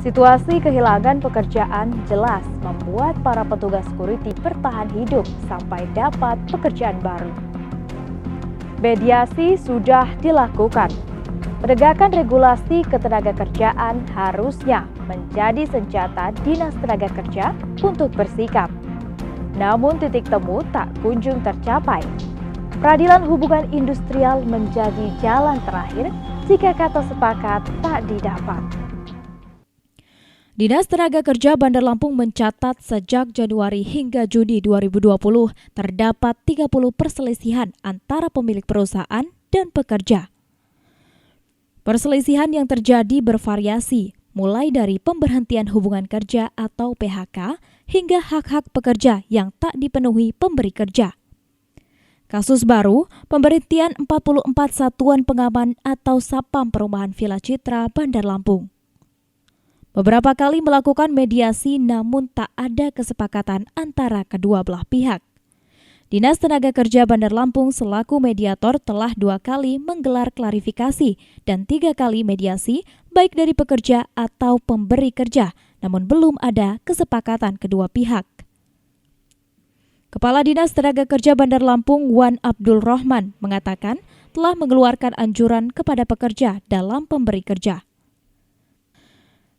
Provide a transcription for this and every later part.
Situasi kehilangan pekerjaan jelas membuat para petugas security bertahan hidup sampai dapat pekerjaan baru. Mediasi sudah dilakukan. Penegakan regulasi ketenagakerjaan harusnya menjadi senjata Dinas Tenaga Kerja untuk bersikap. Namun titik temu tak kunjung tercapai. Peradilan hubungan industrial menjadi jalan terakhir jika kata sepakat tak didapat. Dinas Tenaga Kerja Bandar Lampung mencatat sejak Januari hingga Juni 2020 terdapat 30 perselisihan antara pemilik perusahaan dan pekerja. Perselisihan yang terjadi bervariasi, mulai dari pemberhentian hubungan kerja atau PHK hingga hak-hak pekerja yang tak dipenuhi pemberi kerja. Kasus baru, pemberhentian 44 satuan pengaman atau Sapam Perumahan Villa Citra Bandar Lampung. Beberapa kali melakukan mediasi namun tak ada kesepakatan antara kedua belah pihak. Dinas Tenaga Kerja Bandar Lampung selaku mediator telah 2 kali menggelar klarifikasi dan 3 kali mediasi baik dari pekerja atau pemberi kerja, namun belum ada kesepakatan kedua pihak. Kepala Dinas Tenaga Kerja Bandar Lampung Wan Abdul Rahman mengatakan telah mengeluarkan anjuran kepada pekerja dalam pemberi kerja.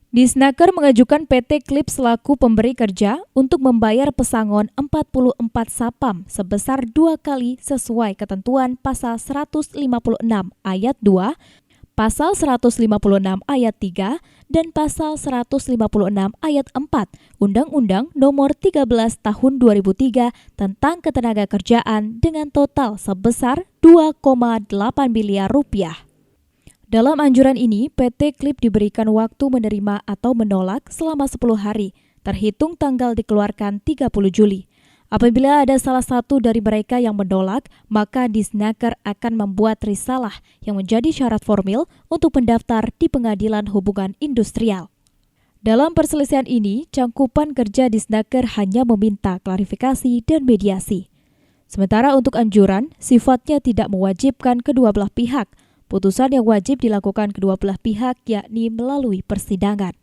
Disnaker mengajukan PT Klip selaku pemberi kerja untuk membayar pesangon 44 Sapam sebesar 2 kali sesuai ketentuan pasal 156 ayat 2, pasal 156 ayat 3, dan pasal 156 ayat 4 Undang-Undang Nomor 13 Tahun 2003 tentang Ketenagakerjaan dengan total sebesar 2,8 miliar rupiah. Dalam anjuran ini, PT Klip diberikan waktu menerima atau menolak selama 10 hari, terhitung tanggal dikeluarkan 30 Juli. Apabila ada salah satu dari mereka yang menolak, maka Disnaker akan membuat risalah yang menjadi syarat formil untuk mendaftar di Pengadilan Hubungan Industrial. Dalam perselisihan ini, Cangkupan Kerja Disnaker hanya meminta klarifikasi dan mediasi. Sementara untuk anjuran, sifatnya tidak mewajibkan kedua belah pihak. Putusan yang wajib dilakukan kedua belah pihak yakni melalui persidangan.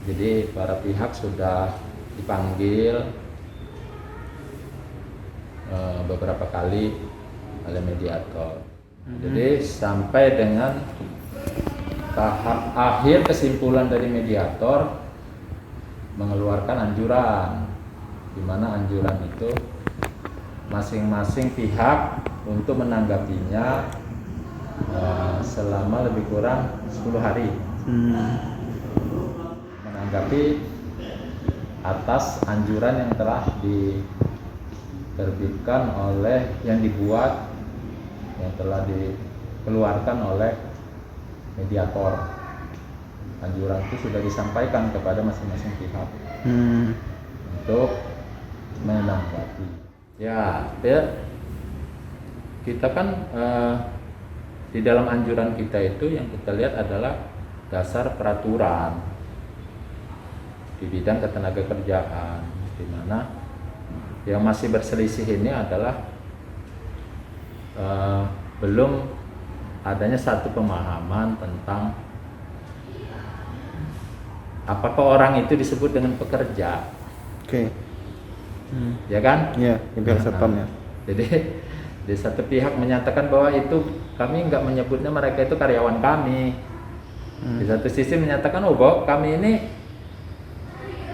Jadi para pihak sudah dipanggil beberapa kali oleh mediator. Jadi sampai dengan tahap akhir kesimpulan dari mediator mengeluarkan anjuran, di mana anjuran itu masing-masing pihak untuk menanggapinya selama lebih kurang 10 hari menanggapi atas anjuran yang telah diterbitkan oleh yang dibuat yang telah dikeluarkan oleh mediator. Anjuran itu sudah disampaikan kepada masing-masing pihak untuk menanggapi. Ya, kita kan di dalam anjuran kita itu yang kita lihat adalah dasar peraturan di bidang ketenagakerjaan, di mana yang masih berselisih ini adalah belum adanya satu pemahaman tentang apakah orang itu disebut dengan pekerja. Oke. Ya kan? Iya, pihak Sapam ya. Jadi di satu pihak menyatakan bahwa itu kami nggak menyebutnya mereka itu karyawan kami. Di satu sisi menyatakan bahwa kami ini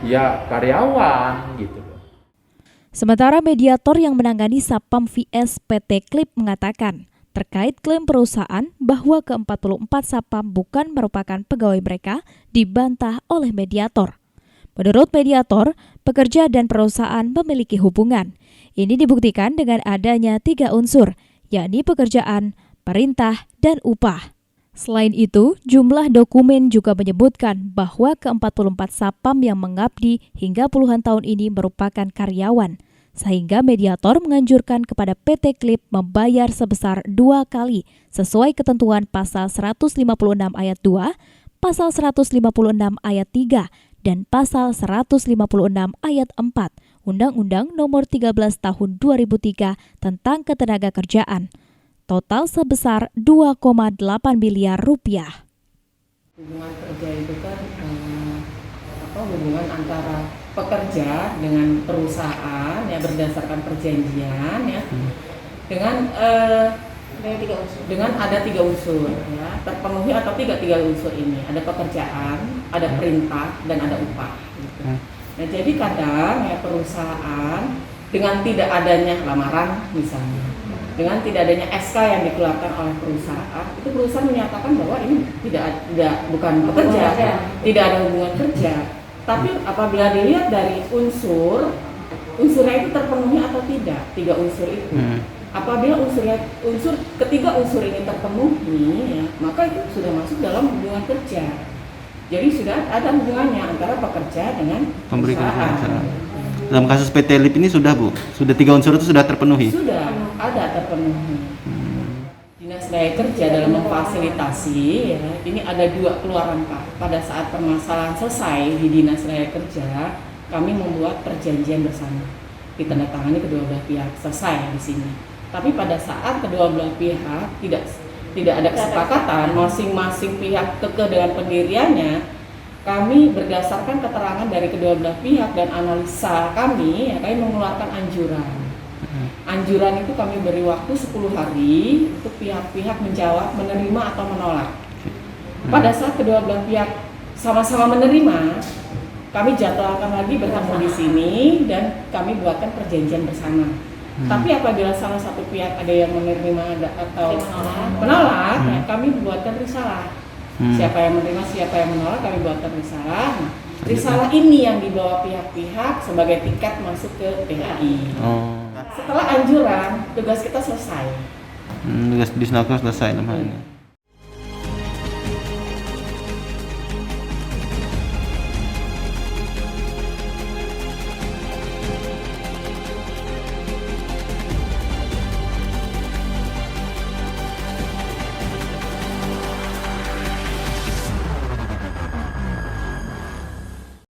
ya karyawan gitu. Sementara mediator yang menangani Sapam VS PT Klip mengatakan terkait klaim perusahaan bahwa ke-44 Sapam bukan merupakan pegawai mereka dibantah oleh mediator. Menurut mediator, pekerja dan perusahaan memiliki hubungan. Ini dibuktikan dengan adanya 3 unsur, yakni pekerjaan, perintah, dan upah. Selain itu, jumlah dokumen juga menyebutkan bahwa ke-44 Sapam yang mengabdi hingga puluhan tahun ini merupakan karyawan, sehingga mediator menganjurkan kepada PT Klip membayar sebesar 2 kali sesuai ketentuan pasal 156 ayat 2, pasal 156 ayat 3, dan pasal 156 ayat 4 Undang-Undang Nomor 13 Tahun 2003 tentang Ketenagakerjaan. Total sebesar 2,8 miliar rupiah. Hubungan kerja itu kan hubungan antara pekerja dengan perusahaan ya berdasarkan perjanjian ya dengan ada tiga unsur ya terpenuhi atau tiga unsur ini ada pekerjaan, ada perintah dan ada upah. Gitu. Nah jadi kadang ya perusahaan dengan tidak adanya lamaran misalnya, dengan tidak adanya SK yang dikeluarkan oleh perusahaan, itu perusahaan menyatakan bahwa ini bukan pekerja, tidak ada hubungan kerja. Tapi apabila dilihat dari unsurnya itu terpenuhi atau tidak, tiga unsur itu. Apabila ketiga unsur ini terpenuhi, ya, maka itu sudah masuk dalam hubungan kerja. Jadi sudah ada hubungannya antara pekerja dengan Pemberi perusahaan. kerja. Dalam kasus PT LIP ini sudah Bu, sudah tiga unsur itu sudah terpenuhi. Sudah ada terpenuhi. Dinas Daya Kerja dalam memfasilitasi, ya, ini ada dua keluaran Pak. Pada saat permasalahan selesai di Dinas Daya Kerja, kami membuat perjanjian bersama, ditandatangani kedua belah pihak, selesai di sini. Tapi pada saat kedua belah pihak tidak ada kesepakatan, masing-masing pihak kekeh dengan pendiriannya, kami berdasarkan keterangan dari kedua belah pihak dan analisa kami, ya, kami mengeluarkan anjuran. Anjuran itu kami beri waktu 10 hari untuk pihak-pihak menjawab, menerima atau menolak. Pada saat kedua belah pihak sama-sama menerima, kami jadwalkan lagi bertemu di sini dan kami buatkan perjanjian bersama. Tapi apabila salah satu pihak ada yang menerima atau menolak, ya, kami buatkan risalah. Siapa yang menerima, siapa yang menolak, kami buatkan risalah. Nah, risalah ini yang dibawa pihak-pihak sebagai tiket masuk ke PHI. Setelah anjuran, tugas kita selesai. Tugas di Disnaker selesai namanya.